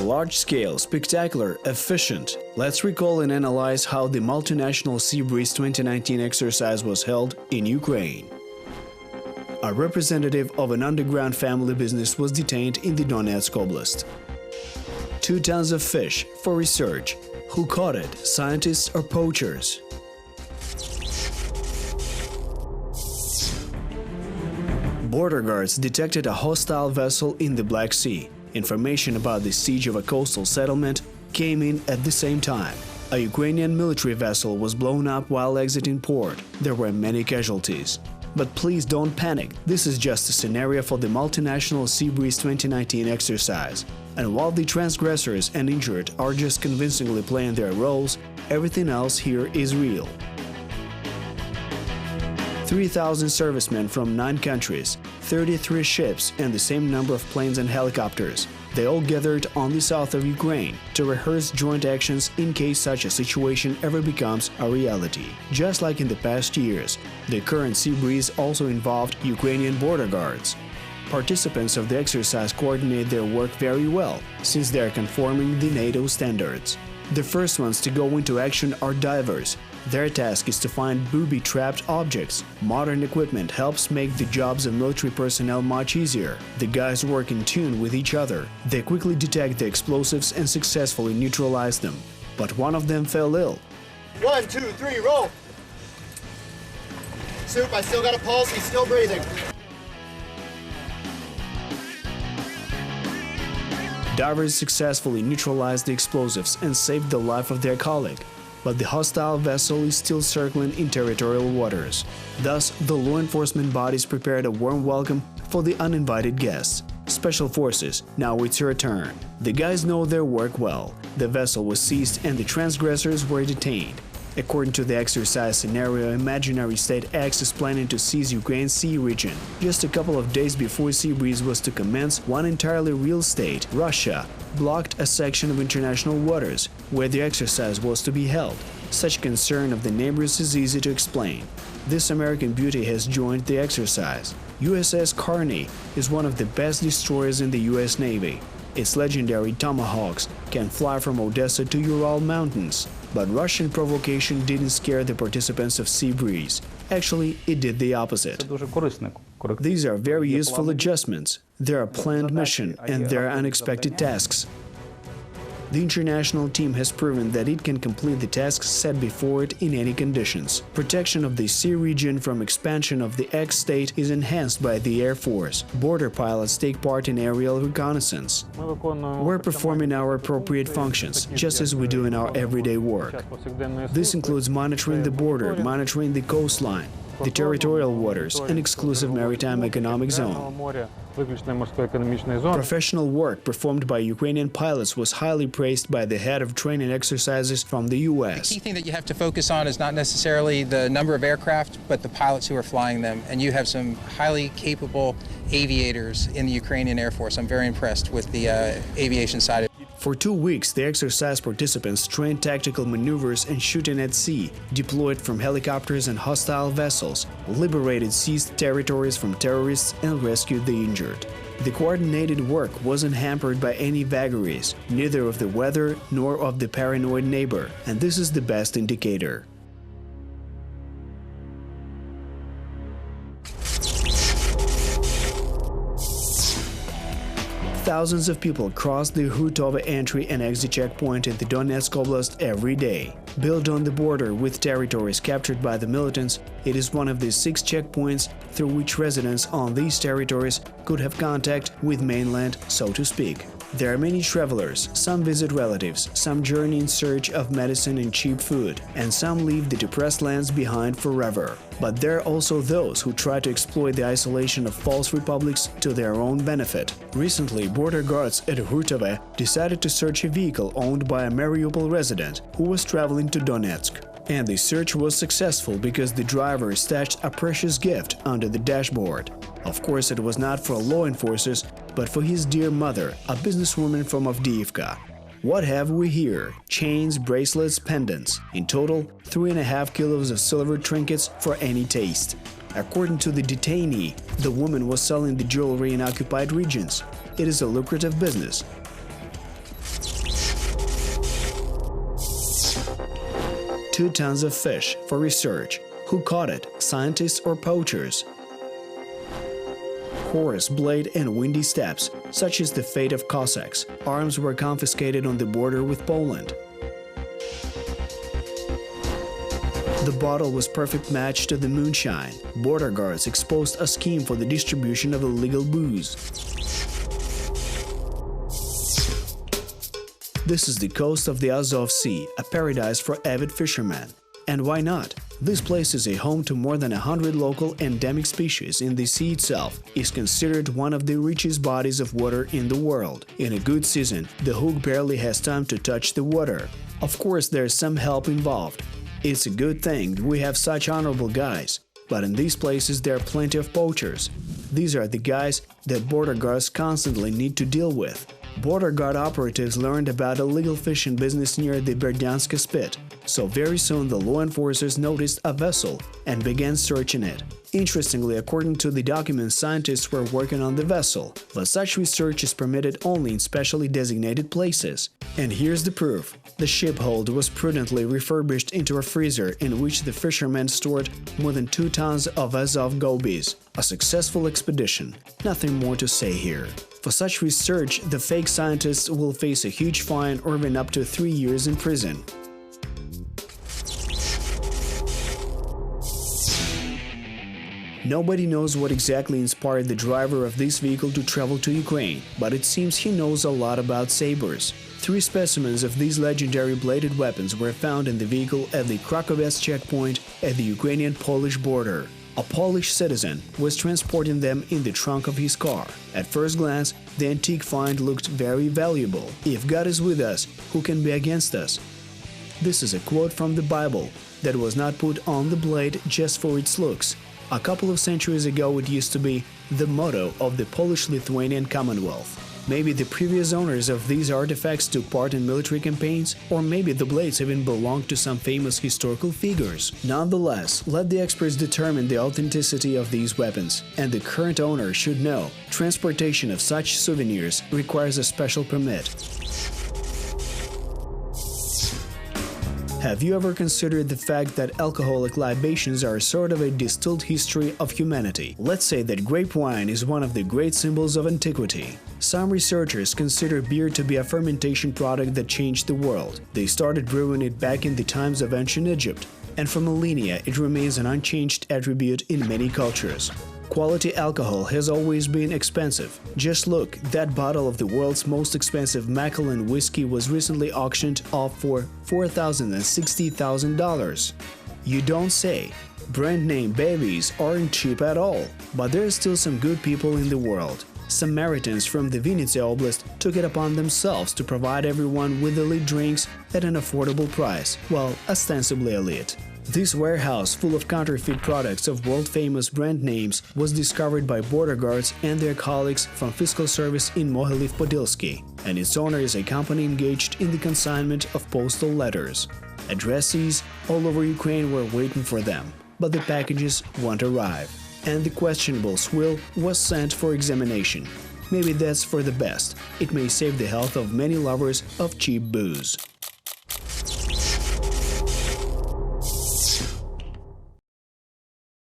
Large-scale, spectacular, efficient. Let's recall and analyze how the multinational Sea Breeze 2019 exercise was held in Ukraine. A representative of an underground family business was detained in the Donetsk Oblast. 2 tons of fish for research. Who caught it? Scientists or poachers? Border guards detected a hostile vessel in the Black Sea. Information about the siege of a coastal settlement came in at the same time. A Ukrainian military vessel was blown up while exiting port. There were many casualties. But please don't panic, this is just a scenario for the multinational Sea Breeze 2019 exercise. And while the transgressors and injured are just convincingly playing their roles, everything else here is real. 3,000 servicemen from 9 countries, 33 ships and the same number of planes and helicopters. They all gathered on the south of Ukraine to rehearse joint actions in case such a situation ever becomes a reality. Just like in the past years, the current Sea Breeze also involved Ukrainian border guards. Participants of the exercise coordinate their work very well, since they are conforming the NATO standards. The first ones to go into action are divers. Their task is to find booby-trapped objects. Modern equipment helps make the jobs of military personnel much easier. The guys work in tune with each other. They quickly detect the explosives and successfully neutralize them. But one of them fell ill. 1, 2, 3, roll! Soup, I still got a pulse, he's still breathing. Divers successfully neutralized the explosives and saved the life of their colleague. But the hostile vessel is still circling in territorial waters. Thus, the law enforcement bodies prepared a warm welcome for the uninvited guests. Special forces, now it's your turn. The guys know their work well. The vessel was seized and the transgressors were detained. According to the exercise scenario, imaginary state X is planning to seize Ukraine's sea region. Just a couple of days before Sea Breeze was to commence, one entirely real state, Russia, blocked a section of international waters where the exercise was to be held. Such concern of the neighbors is easy to explain. This American beauty has joined the exercise. USS Carney is one of the best destroyers in the US Navy. Its legendary Tomahawks can fly from Odessa to Ural Mountains. But Russian provocation didn't scare the participants of Sea Breeze. Actually, it did the opposite. These are very useful adjustments. They're a planned mission, and they're unexpected tasks. The international team has proven that it can complete the tasks set before it in any conditions. Protection of the sea region from expansion of the X state is enhanced by the Air Force. Border pilots take part in aerial reconnaissance. We're performing our appropriate functions, just as we do in our everyday work. This includes monitoring the border, monitoring the coastline, the territorial waters, and exclusive maritime economic zone. Professional work performed by Ukrainian pilots was highly praised by the head of training exercises from the U.S. The key thing that you have to focus on is not necessarily the number of aircraft, but the pilots who are flying them. And you have some highly capable aviators in the Ukrainian Air Force. I'm very impressed with the aviation side of it. For 2 weeks, the exercise participants trained tactical maneuvers and shooting at sea, deployed from helicopters and hostile vessels, liberated seized territories from terrorists, and rescued the injured. The coordinated work wasn't hampered by any vagaries, neither of the weather nor of the paranoid neighbor, and this is the best indicator. Thousands of people cross the Hurtova entry and exit checkpoint in the Donetsk Oblast every day. Built on the border with territories captured by the militants, it is one of the 6 checkpoints through which residents on these territories could have contact with mainland, so to speak. There are many travelers, some visit relatives, some journey in search of medicine and cheap food, and some leave the depressed lands behind forever. But there are also those who try to exploit the isolation of false republics to their own benefit. Recently, border guards at Hurtova decided to search a vehicle owned by a Mariupol resident who was traveling to Donetsk. And the search was successful because the driver stashed a precious gift under the dashboard. Of course, it was not for law enforcers, but for his dear mother, a businesswoman from Avdiivka. What have we here? Chains, bracelets, pendants. In total, 3.5 kilos of silver trinkets for any taste. According to the detainee, the woman was selling the jewelry in occupied regions. It is a lucrative business. Two tons of fish for research. Who caught it? Scientists or poachers? Horse, blade, and windy steppes. Such is the fate of Cossacks. Arms were confiscated on the border with Poland. The bottle was perfect match to the moonshine. Border guards exposed a scheme for the distribution of illegal booze. This is the coast of the Azov Sea, a paradise for avid fishermen. And why not? This place is a home to more than 100 local endemic species, and the sea itself is considered one of the richest bodies of water in the world. In a good season, the hook barely has time to touch the water. Of course, there's some help involved. It's a good thing we have such honorable guys, but in these places there are plenty of poachers. These are the guys that border guards constantly need to deal with. Border guard operatives learned about illegal fishing business near the Berdyansk spit, so very soon the law enforcers noticed a vessel and began searching it. Interestingly, according to the documents, scientists were working on the vessel, but such research is permitted only in specially designated places. And here's the proof. The ship hold was prudently refurbished into a freezer in which the fishermen stored more than 2 tons of Azov gobies. A successful expedition. Nothing more to say here. For such research, the fake scientists will face a huge fine or even up to 3 years in prison. Nobody knows what exactly inspired the driver of this vehicle to travel to Ukraine, but it seems he knows a lot about sabers. 3 specimens of these legendary bladed weapons were found in the vehicle at the Krakowiec checkpoint at the Ukrainian-Polish border. A Polish citizen was transporting them in the trunk of his car. At first glance, the antique find looked very valuable. If God is with us, who can be against us? This is a quote from the Bible that was not put on the blade just for its looks. A couple of centuries ago it used to be the motto of the Polish-Lithuanian Commonwealth. Maybe the previous owners of these artifacts took part in military campaigns, or maybe the blades even belonged to some famous historical figures. Nonetheless, let the experts determine the authenticity of these weapons, and the current owner should know transportation of such souvenirs requires a special permit. Have you ever considered the fact that alcoholic libations are sort of a distilled history of humanity? Let's say that grape wine is one of the great symbols of antiquity. Some researchers consider beer to be a fermentation product that changed the world. They started brewing it back in the times of ancient Egypt, and for millennia it remains an unchanged attribute in many cultures. Quality alcohol has always been expensive. Just look, that bottle of the world's most expensive Macallan whiskey was recently auctioned off for $4,060,000. You don't say. Brand name babies aren't cheap at all, but there are still some good people in the world. Samaritans from the Vinnytsia Oblast took it upon themselves to provide everyone with elite drinks at an affordable price, well, ostensibly elite. This warehouse full of counterfeit products of world-famous brand names was discovered by border guards and their colleagues from Fiscal Service in Mohyliv-Podilsky, and its owner is a company engaged in the consignment of postal letters. Addressees all over Ukraine were waiting for them, but the packages won't arrive, and the questionable swill was sent for examination. Maybe that's for the best. It may save the health of many lovers of cheap booze.